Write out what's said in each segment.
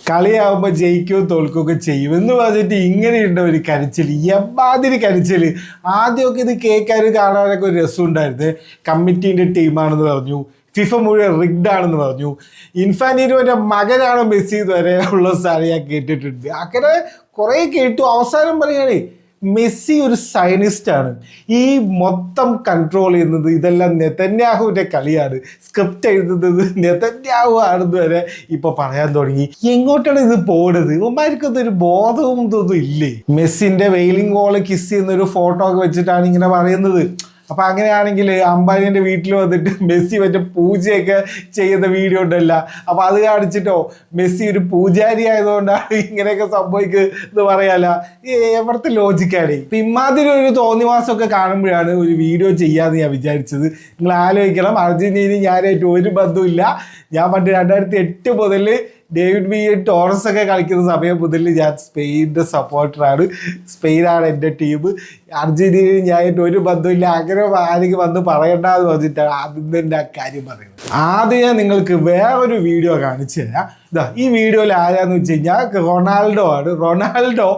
കളിയാവുമ്പോൾ ജയിക്കുകയും തോൽക്കുകയൊക്കെ ചെയ്യും എന്ന് പറഞ്ഞിട്ട് ഇങ്ങനെയുണ്ട് ഒരു കരച്ചിൽ, എമ്മാതിരി കരച്ചിൽ. ആദ്യമൊക്കെ ഇത് കേൾക്കാൻ കാണാനൊക്കെ ഒരു രസമുണ്ടായിരുന്നു. കമ്മിറ്റീൻ്റെ ടീമാണെന്ന് പറഞ്ഞു, ഫിഫ മുഴുവൻ റിഗ്ഡ് ആണെന്ന് പറഞ്ഞു, ഇൻഫാന്റിനോന്റെ മകനാണ് മെസ്സി വരെ ഉള്ള സാധനം ഞാൻ കേട്ടിട്ടുണ്ട്. അങ്ങനെ കുറേ കേട്ടു. അവസാനം പറയുകയാണ് മെസ്സി ഒരു സയനിസ്റ്റാണ്, ഈ മൊത്തം കൺട്രോൾ ചെയ്യുന്നത് ഇതെല്ലാം നെതന്യാഹുവിൻ്റെ കളിയാണ്, സ്ക്രിപ്റ്റ് എഴുതുന്നത് നെതന്യാഹു ആണെന്ന് വരെ ഇപ്പൊ പറയാൻ തുടങ്ങി. എങ്ങോട്ടാണ് ഇത് പോകുന്നത്? ഇവന്മാർക്കൊന്നും ഒരു ബോധവും ഇതൊന്നും ഇല്ലേ? മെസ്സിന്റെ വെയിലിംഗ് വോള് കിസ് ചെയ്യുന്ന ഒരു ഫോട്ടോ ഒക്കെ വെച്ചിട്ടാണ് ഇങ്ങനെ പറയുന്നത്. അപ്പൊ അങ്ങനെയാണെങ്കിൽ അംബാനിയുടെ വീട്ടിൽ വന്നിട്ട് മെസ്സി മറ്റേ പൂജയൊക്കെ ചെയ്യുന്ന വീഡിയോ ഉണ്ടല്ല, അപ്പൊ അത് കാണിച്ചിട്ടോ മെസ്സി ഒരു പൂജാരി ആയതുകൊണ്ടാണ് ഇങ്ങനെയൊക്കെ സംഭവിക്കുന്നത് പറയാല. എവിടുത്തെ ലോജിക്കാണ്? ഇപ്പൊ ഇമാതിരി ഒരു തോന്നിവാസമൊക്കെ കാണുമ്പോഴാണ് ഒരു വീഡിയോ ചെയ്യാന്ന് ഞാൻ വിചാരിച്ചത്. നിങ്ങൾ ആലോചിക്കണം, അർജന്റീനയും ഞാനായിട്ട് ഒരു ബന്ധമില്ല. ഞാൻ പണ്ട് 2008 മുതൽ ഡേവിഡ് വി ടോറസ് ഒക്കെ കളിക്കുന്ന സമയം മുതൽ ഞാൻ സ്പെയിനിൻ്റെ സപ്പോർട്ടറാണ്. സ്പെയിനാണ് എൻ്റെ ടീം. അർജന്റീനയിൽ ഞാനായിട്ട് ഒരു ബന്ധമില്ല. അങ്ങനെ ആരെങ്കിലും വന്ന് പറയണ്ടെന്ന് പറഞ്ഞിട്ടാണ് ആദ്യം തന്നെ ആ കാര്യം പറയുന്നത്. ആദ്യം ഞാൻ നിങ്ങൾക്ക് വേറൊരു വീഡിയോ കാണിച്ചു തരാം. ഈ വീഡിയോയിൽ ആരാന്ന് വെച്ച് കഴിഞ്ഞാൽ റൊണാൾഡോ ആണ്. റൊണാൾഡോ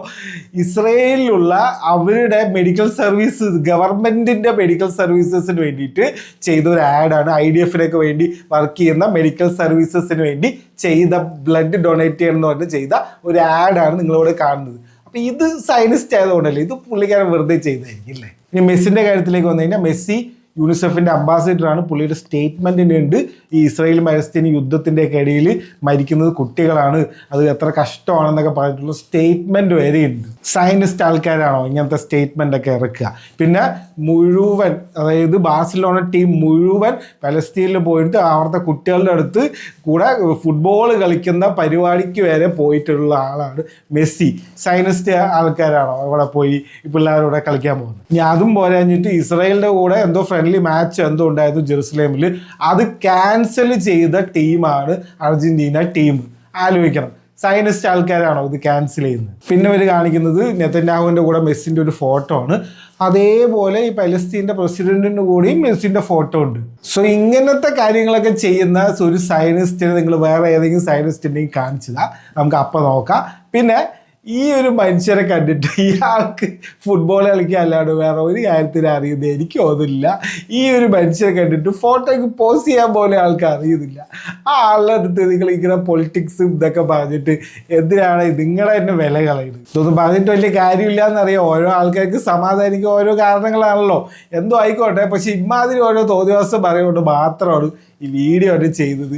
ഇസ്രയേലിലുള്ള അവരുടെ മെഡിക്കൽ സർവീസ്, ഗവൺമെൻറ്റിൻ്റെ മെഡിക്കൽ സർവീസസിന് വേണ്ടിയിട്ട് ചെയ്ത ഒരു ആഡാണ്. IDF-നൊക്കെ വേണ്ടി വർക്ക് ചെയ്യുന്ന മെഡിക്കൽ സർവീസസിന് വേണ്ടി ചെയ്ത, ബ്ലഡ് ഡൊണേറ്റ് ചെയ്യണം എന്ന് പറഞ്ഞ് ചെയ്ത ഒരു ആഡാണ് നിങ്ങളിവിടെ കാണുന്നത്. അപ്പം ഇത് സയനിസ്റ്റ് ആയതുകൊണ്ടല്ലേ, ഇത് പുള്ളിക്കാരൻ വെറുതെ ചെയ്തായിരിക്കും അല്ലേ. ഇനി മെസ്സിൻ്റെ കാര്യത്തിലേക്ക് വന്നു കഴിഞ്ഞാൽ മെസ്സി യൂണിസെഫിൻ്റെ അംബാസിഡറാണ്. പുള്ളിയുടെ സ്റ്റേറ്റ്മെൻറ്റിന് ഉണ്ട് ഈ ഇസ്രായേൽ പലസ്തീൻ യുദ്ധത്തിൻ്റെയൊക്കെ ഇടയിൽ മരിക്കുന്നത് കുട്ടികളാണ്, അത് എത്ര കഷ്ടമാണെന്നൊക്കെ പറഞ്ഞിട്ടുള്ള സ്റ്റേറ്റ്മെൻറ്റ് വരെ ഉണ്ട്. സയനിസ്റ്റ് ആൾക്കാരാണോ ഇങ്ങനത്തെ സ്റ്റേറ്റ്മെൻ്റ് ഒക്കെ ഇറക്കുക? പിന്നെ മുഴുവൻ, അതായത് ബാഴ്സലോണ ടീം മുഴുവൻ പലസ്തീനിൽ പോയിട്ട് അവിടുത്തെ കുട്ടികളുടെ അടുത്ത് കൂടെ ഫുട്ബോൾ കളിക്കുന്ന പരിപാടിക്ക് വരെ പോയിട്ടുള്ള ആളാണ് മെസ്സി. സയനിസ്റ്റ് ആൾക്കാരാണോ അവിടെ പോയി പിള്ളേരോടെ കളിക്കാൻ പോകുന്നത്? ഇനി അതും പോരാഞ്ഞിട്ട് ഇസ്രായേലിൻ്റെ കൂടെ എന്തോ ഫ്രണ്ട്ലി മാച്ച് എന്തോ ഉണ്ടായിരുന്നു ജെറുസലേമിൽ, അത് ക്യാൻസൽ ചെയ്ത ടീമാണ് അർജന്റീന ടീം. ആലോചിക്കണം, സയനിസ്റ്റ് ആൾക്കാരാണോ ഇത് ക്യാൻസൽ ചെയ്യുന്നത്? പിന്നെ അവർ കാണിക്കുന്നത് നെതന്യാഹുവിൻ്റെ കൂടെ മെസ്സിൻ്റെ ഒരു ഫോട്ടോ ആണ്. അതേപോലെ ഈ പലസ്തീൻ്റെ പ്രസിഡന്റിൻ്റെ കൂടെയും മെസ്സിൻ്റെ ഫോട്ടോ ഉണ്ട്. സോ ഇങ്ങനത്തെ കാര്യങ്ങളൊക്കെ ചെയ്യുന്ന ഒരു സയനിസ്റ്റിനെ നിങ്ങൾ വേറെ ഏതെങ്കിലും സയനിസ്റ്റിൻ്റെയും കാണിച്ചതാ, നമുക്ക് അപ്പം നോക്കാം. പിന്നെ ഈ ഒരു മനുഷ്യരെ കണ്ടിട്ട് ഇയാൾക്ക് ഫുട്ബോൾ കളിക്കാൻ അല്ലാണ്ട് വേറെ ഒരു കാര്യത്തിന് അറിയുന്നത് എനിക്ക് തോന്നുന്നില്ല. ഈ ഒരു മനുഷ്യരെ കണ്ടിട്ട് ഫോട്ടോയ്ക്ക് പോസ്റ്റ് ചെയ്യാൻ പോലെ ആൾക്ക് അറിയുന്നില്ല. ആ ആളുടെ അടുത്ത് നിങ്ങൾ ഇങ്ങനെ പൊളിറ്റിക്സും ഇതൊക്കെ പറഞ്ഞിട്ട് എന്തിനാണ് നിങ്ങളെ തന്നെ വില കളയുന്നത്? ഇതൊന്നും പറഞ്ഞിട്ട് വലിയ കാര്യമില്ല എന്നറിയാം. ഓരോ ആൾക്കാർക്ക് സമാധാനിക്കുക ഓരോ കാരണങ്ങളാണല്ലോ, എന്തോ ആയിക്കോട്ടെ. പക്ഷെ ഇമാതിരി ഓരോ തോന്നിവാസം പറയുകൊണ്ട് മാത്രമാണ് ഈ വീഡിയോ ചെയ്തത്.